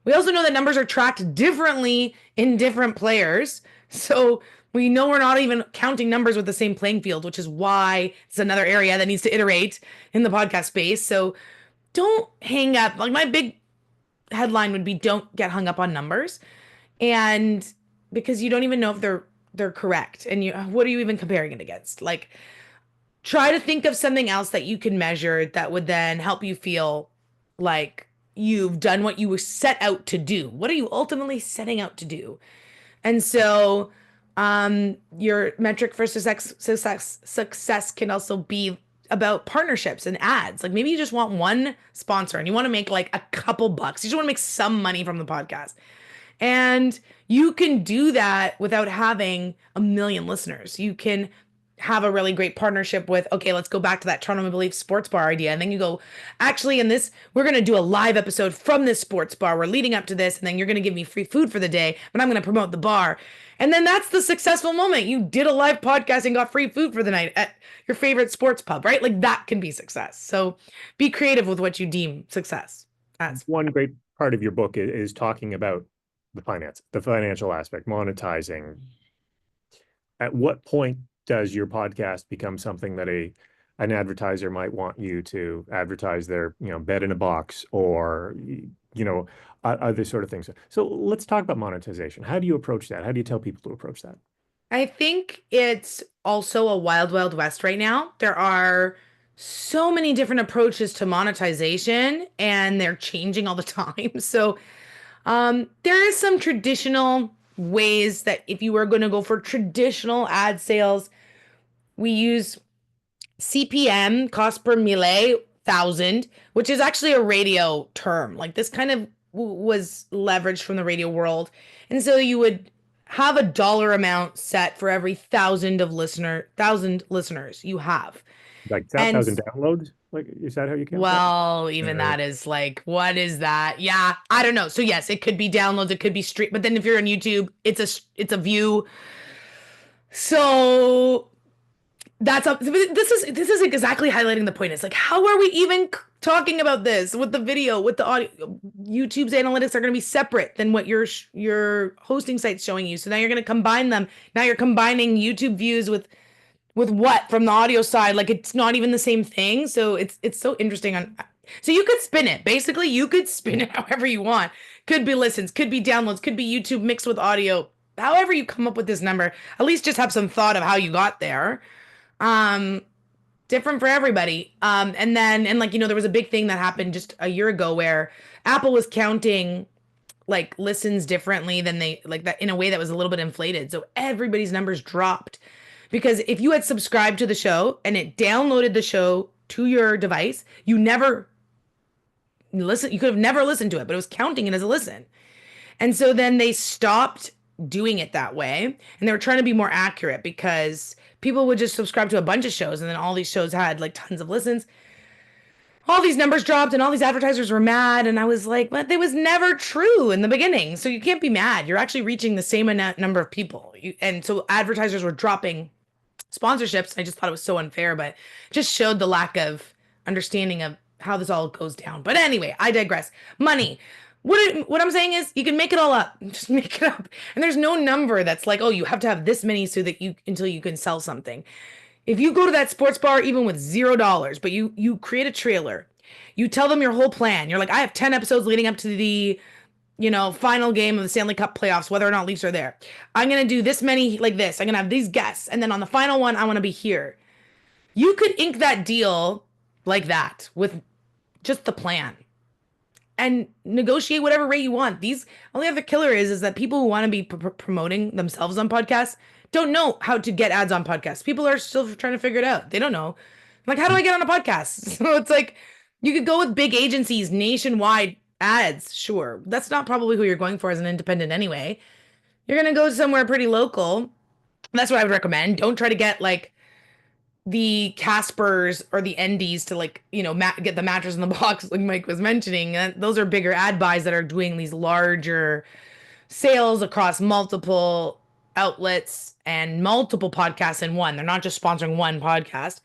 We also know that numbers are tracked differently in different players. So we know we're not even counting numbers with the same playing field, which is why it's another area that needs to iterate in the podcast space. So don't hang up. Like my big headline would be don't get hung up on numbers. And because you don't even know if they're correct. And what are you even comparing it against? Like try to think of something else that you can measure that would then help you feel like you've done what you were set out to do. What are you ultimately setting out to do? And so your metric for success can also be about partnerships and ads. Like maybe you just want one sponsor and you want to make like a couple bucks. You just want to make some money from the podcast. And you can do that without having a million listeners. You can have a really great partnership with, okay, let's go back to that Toronto Maple Leaf sports bar idea. And then you go, actually, in this, we're going to do a live episode from this sports bar. We're leading up to this. And then you're going to give me free food for the day, but I'm going to promote the bar. And then that's the successful moment. You did a live podcast and got free food for the night at your favorite sports pub, right? Like that can be success. So be creative with what you deem success as. One great part of your book is talking about the financial aspect, monetizing. At what point does your podcast become something that an advertiser might want you to advertise their, bed in a box or, other sort of things? So let's talk about monetization. How do you approach that? How do you tell people to approach that? I think it's also a wild, wild west right now. There are so many different approaches to monetization, and they're changing all the time. So, there is some traditional ways that if you were going to go for traditional ad sales, we use CPM, cost per mille, thousand, which is actually a radio term. Like this kind of was leveraged from the radio world. And so you would have a dollar amount set for every thousand listeners you have. Like And 1,000 downloads? Like, is that how you count that? well, even Or that is like, what is that? Yeah, I don't know. So yes, it could be downloads, it could be stream, but then if you're on YouTube, it's a view. So that's up. This is exactly highlighting the point. It's like, how are we even talking about this with the video, with the audio? YouTube's analytics are going to be separate than what your hosting site's showing you. So now you're going to combine them. Now you're combining YouTube views with what from the audio side? Like it's not even the same thing. So it's so interesting on. So you could spin it. Basically, you could spin it however you want. Could be listens, could be downloads, could be YouTube mixed with audio. However you come up with this number, at least just have some thought of how you got there. Um, Different for everybody. And like, there was a big thing that happened just a year ago where Apple was counting like listens differently than they like that in a way that was a little bit inflated. So everybody's numbers dropped because if you had subscribed to the show and it downloaded the show to your device, you could have never listened to it, but it was counting it as a listen. And so then they stopped doing it that way. And they were trying to be more accurate because people would just subscribe to a bunch of shows and then all these shows had like tons of listens. All these numbers dropped and all these advertisers were mad. And I was like, but it was never true in the beginning. So you can't be mad. You're actually reaching the same number of people. And so advertisers were dropping sponsorships. I just thought it was so unfair, but just showed the lack of understanding of how this all goes down. But anyway, I digress. Money. What I'm saying is you can make it all up. Just make it up. And there's no number that's like, oh, you have to have this many so that until you can sell something. If you go to that sports bar even with $0, but you create a trailer, you tell them your whole plan. You're like, I have 10 episodes leading up to the final game of the Stanley Cup playoffs, whether or not Leafs are there. I'm going to do this many like this. I'm going to have these guests. And then on the final one, I want to be here. You could ink that deal like that with just the plan and negotiate whatever rate you want. These only other killer is that people who want to be promoting themselves on podcasts don't know how to get ads on podcasts. People are still trying to figure it out. They don't know. Like, how do I get on a podcast? So it's like you could go with big agencies, nationwide ads. Sure. That's not probably who you're going for as an independent anyway. You're going to go somewhere pretty local. That's what I would recommend. Don't try to get like the Caspers or the Endies to like, get the mattress in the box like Mike was mentioning. Those are bigger ad buys that are doing these larger sales across multiple outlets and multiple podcasts in one. They're not just sponsoring one podcast.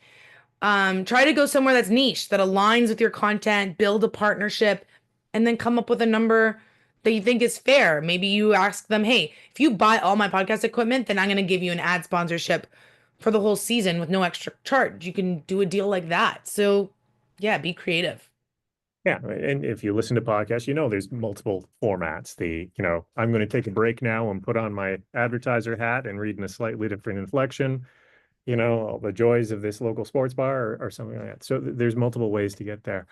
Try to go somewhere that's niche, that aligns with your content, build a partnership, and then come up with a number that you think is fair. Maybe you ask them, hey, if you buy all my podcast equipment, then I'm going to give you an ad sponsorship for the whole season with no extra charge. You can do a deal like that. So yeah, be creative. yeah, and if you listen to podcasts, there's multiple formats. I'm going to take a break now and put on my advertiser hat and read in a slightly different inflection, all the joys of this local sports bar or something like that. So there's multiple ways to get there.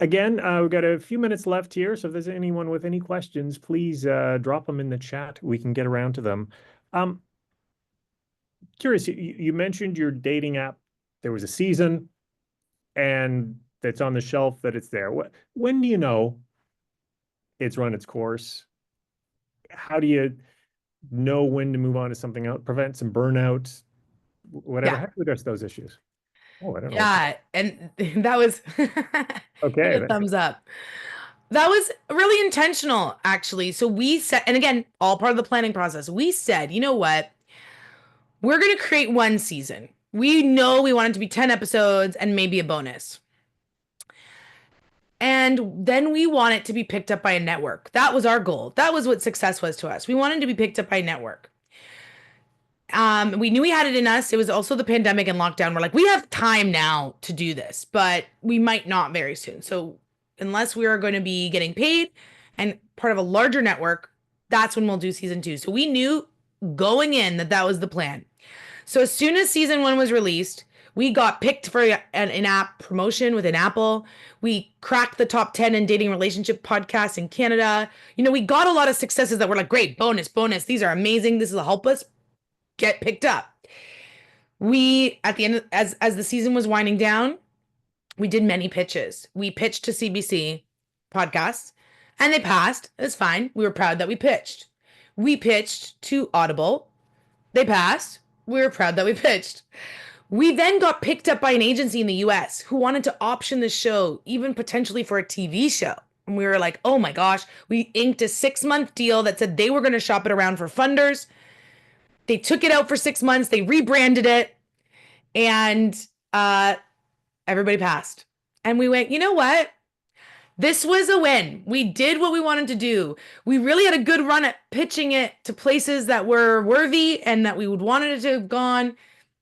Again, we've got a few minutes left here. So if there's anyone with any questions, please drop them in the chat. We can get around to them. Curious, you mentioned your dating app. There was a season and that's on the shelf that it's there. When do you know it's run its course? How do you know when to move on to something else, prevent some burnout, whatever? Yeah. How do you address those issues? Oh, I don't know. Yeah. And that was Okay. a thumbs up. That was really intentional, actually. So we said, and again, all part of the planning process, we said, you know what? We're going to create one season. We know we want it to be 10 episodes and maybe a bonus. And then we want it to be picked up by a network. That was our goal. That was what success was to us. We wanted to be picked up by a network. We knew we had it in us. It was also the pandemic and lockdown. We're like, we have time now to do this, but we might not very soon. So unless we are going to be getting paid and part of a larger network, that's when we'll do season 2. So we knew going in that that was the plan. So as soon as season one was released, we got picked for an in-app promotion within Apple. We cracked the top 10 in dating relationship podcasts in Canada. You know, we got a lot of successes that were like, great, bonus, bonus. These are amazing. This will help us get picked up. We, at the end, as the season was winding down, we did many pitches. We pitched to CBC podcasts and they passed. It's fine. We were proud that we pitched. We pitched to Audible. They passed. We were proud that we pitched. We then got picked up by an agency in the US who wanted to option the show, even potentially for a TV show. And we were like, oh my gosh, we inked a 6-month deal that said they were going to shop it around for funders. They took it out for 6 months, they rebranded it, and everybody passed. And we went, you know what? This was a win. We did what we wanted to do. We really had a good run at pitching it to places that were worthy and that we would wanted it to have gone.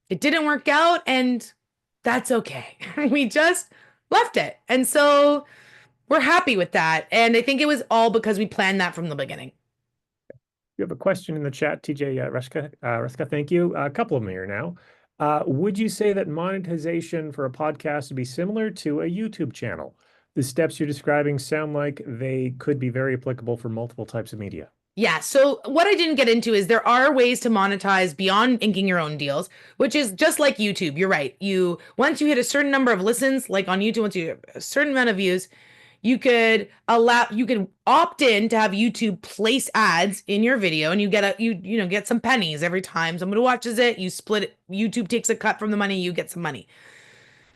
It didn't work out, and that's okay. We just left it. And so we're happy with that. And I think it was all because we planned that from the beginning. You have a question in the chat, TJ Reska, thank you. A couple of them here now. Would you say that monetization for a podcast would be similar to a YouTube channel? The steps you're describing sound like they could be very applicable for multiple types of media. Yeah. So what I didn't get into is there are ways to monetize beyond inking your own deals, which is just like YouTube. You're right. Once you hit a certain number of listens, like on YouTube, once you have a certain amount of views, you could opt in to have YouTube place ads in your video, and you get some pennies every time someone watches it. You split it. YouTube takes a cut from the money. You get some money.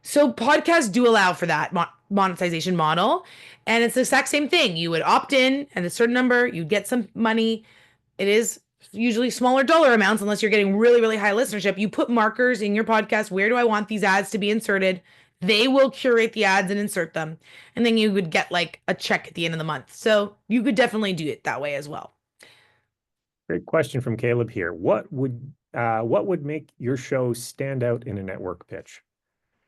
So podcasts do allow for that monetization model. And it's the exact same thing. You would opt in at a certain number, you get some money. It is usually smaller dollar amounts unless you're getting really, really high listenership. You put markers in your podcast. Where do I want these ads to be inserted? They will curate the ads and insert them. And then you would get like a check at the end of the month. So you could definitely do it that way as well. Great question from Caleb here. What would make your show stand out in a network pitch?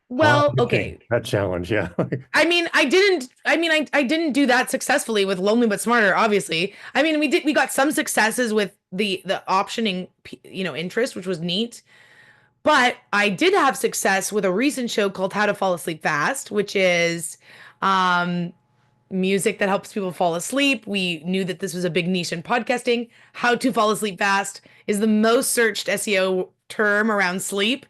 Well, okay. That challenge, yeah. I didn't do that successfully with Lonely But Smarter, obviously. We got some successes with the optioning, interest, which was neat. But I did have success with a recent show called How to Fall Asleep Fast, which is music that helps people fall asleep. We knew that this was a big niche in podcasting. How to fall asleep fast is the most searched SEO term around sleep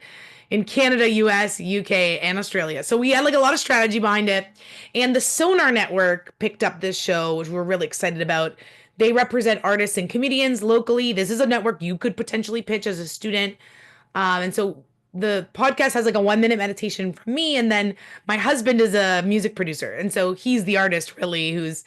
in Canada, US, UK, and Australia. So we had like a lot of strategy behind it. And the Sonar Network picked up this show, which we're really excited about. They represent artists and comedians locally. This is a network you could potentially pitch as a student. And so the podcast has like a 1-minute meditation from me. And then my husband is a music producer. And so he's the artist really who's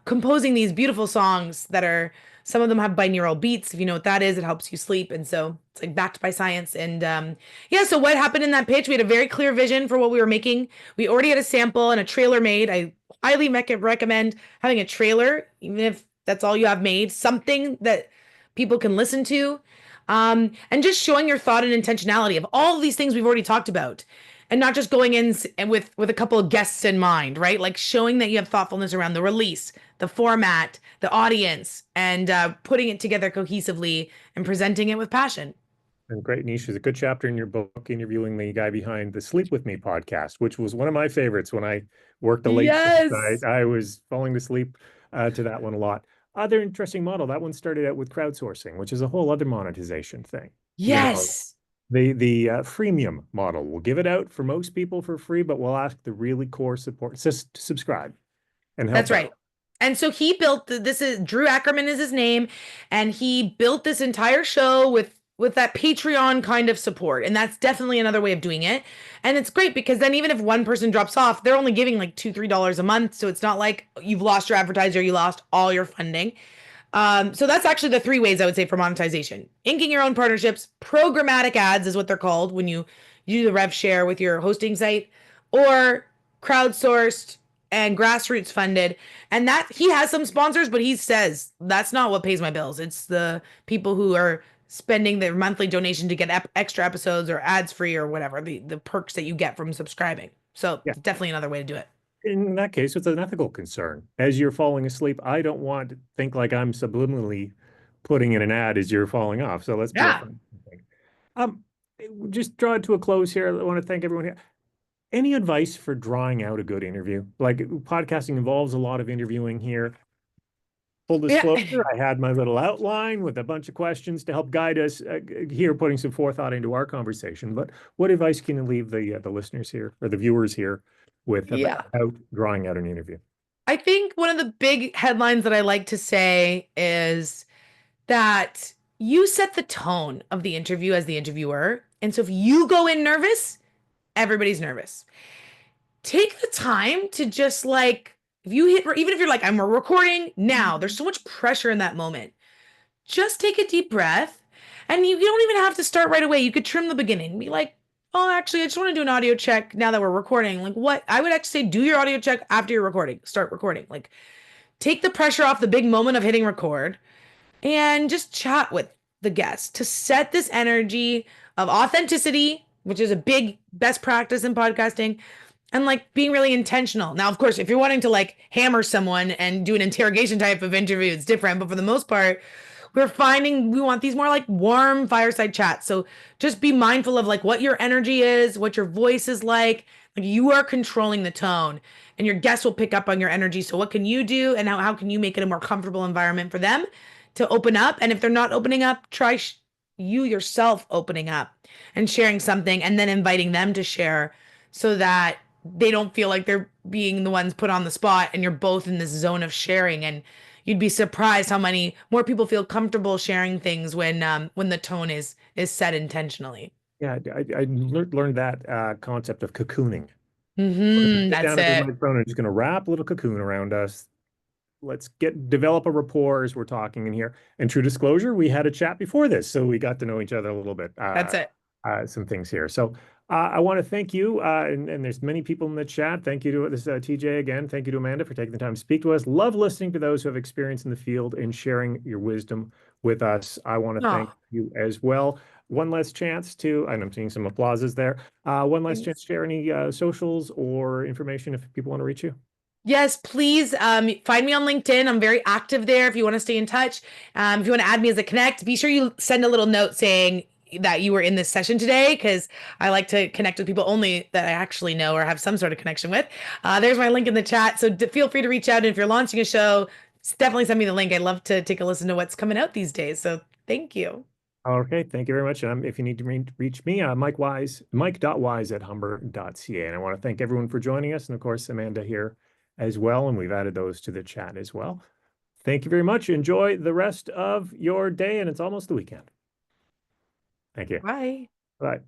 composing these beautiful songs that are, some of them have binaural beats. If you know what that is, it helps you sleep. And so it's like backed by science. And so what happened in that pitch, we had a very clear vision for what we were making. We already had a sample and a trailer made. I highly recommend having a trailer, even if that's all you have made, something that people can listen to. And just showing your thought and intentionality of all of these things we've already talked about, and not just going in with a couple of guests in mind, right? Like showing that you have thoughtfulness around the release, the format, the audience, and putting it together cohesively and presenting it with passion. And great niche. There's a good chapter in your book interviewing the guy behind the Sleep With Me podcast, which was one of my favorites when I worked a late night. I was falling to sleep to that one a lot. Other interesting model, that one started out with crowdsourcing, which is a whole other monetization thing. Yes. The freemium model, we'll give it out for most people for free, but we'll ask the really core support to subscribe and help. That's right. And so he built Drew Ackerman is his name, and he built this entire show with that Patreon kind of support. And that's definitely another way of doing it. And it's great because then even if one person drops off, they're only giving like $2-3 a month. So it's not like you've lost your advertiser, you lost all your funding. So that's actually the 3 ways I would say for monetization. Inking your own partnerships, programmatic ads is what they're called when you do the rev share with your hosting site, or crowdsourced and grassroots funded. And that he has some sponsors, but he says that's not what pays my bills. It's the people who are spending their monthly donation to get extra episodes or ads free or whatever, the perks that you get from subscribing. So yeah, definitely another way to do it. In that case, it's an ethical concern. As you're falling asleep, I don't want to think like I'm subliminally putting in an ad as you're falling off. So let's be Yeah. upfront. Um, just draw it to a close here. I want to thank everyone here. Any advice for drawing out a good interview? Like podcasting involves a lot of interviewing here. Full Yeah. disclosure, I had my little outline with a bunch of questions to help guide us here, putting some forethought into our conversation. But what advice can you leave the listeners here or the viewers here with Yeah. about drawing out an interview? I think one of the big headlines that I like to say is that you set the tone of the interview as the interviewer. And so if you go in nervous, everybody's nervous. Take the time to just like, if you hit, even if you're like, I'm recording now, there's so much pressure in that moment. Just take a deep breath. And you don't even have to start right away. You could trim the beginning. Be like, oh, actually, I just want to do an audio check now that we're recording. Like, what? I would actually say, do your audio check after you're recording. Start recording. Like, take the pressure off the big moment of hitting record and just chat with the guest to set this energy of authenticity, which is a big best practice in podcasting, and like being really intentional. Now, of course, if you're wanting to like hammer someone and do an interrogation type of interview, it's different. But for the most part, we're finding we want these more like warm fireside chats. So just be mindful of like what your energy is, what your voice is like. Like you are controlling the tone and your guests will pick up on your energy. So what can you do and how can you make it a more comfortable environment for them to open up? And if they're not opening up, try you yourself opening up and sharing something and then inviting them to share so that they don't feel like they're being the ones put on the spot and you're both in this zone of sharing. And you'd be surprised how many more people feel comfortable sharing things when the tone is set intentionally. Yeah, I learned that concept of cocooning. We're going to sit That's down at the it. microphone and just going to wrap a little cocoon around us. Let's develop a rapport as we're talking in here. And true disclosure, we had a chat before this, so we got to know each other a little bit. That's it. Some things here. So I want to thank you, and there's many people in the chat. Thank you to this TJ again. Thank you to Amanda for taking the time to speak to us. Love listening to those who have experience in the field and sharing your wisdom with us. I want to thank Oh, you as well. One last chance to, and I'm seeing some applauses there. One last chance thanks. to share any socials or information if people want to reach you. Yes, please find me on LinkedIn. I'm very active there if you want to stay in touch. If you want to add me as a connect, be sure you send a little note saying that you were in this session today because I like to connect with people only that I actually know or have some sort of connection with. There's my link in the chat. So feel free to reach out. And if you're launching a show, definitely send me the link. I'd love to take a listen to what's coming out these days. So thank you. Okay, thank you very much. If you need to reach me, mike.wise@humber.ca. And I want to thank everyone for joining us. And of course, Amanda here as well. And we've added those to the chat as well. Thank you very much. Enjoy the rest of your day. And it's almost the weekend. Thank you. Bye. Bye.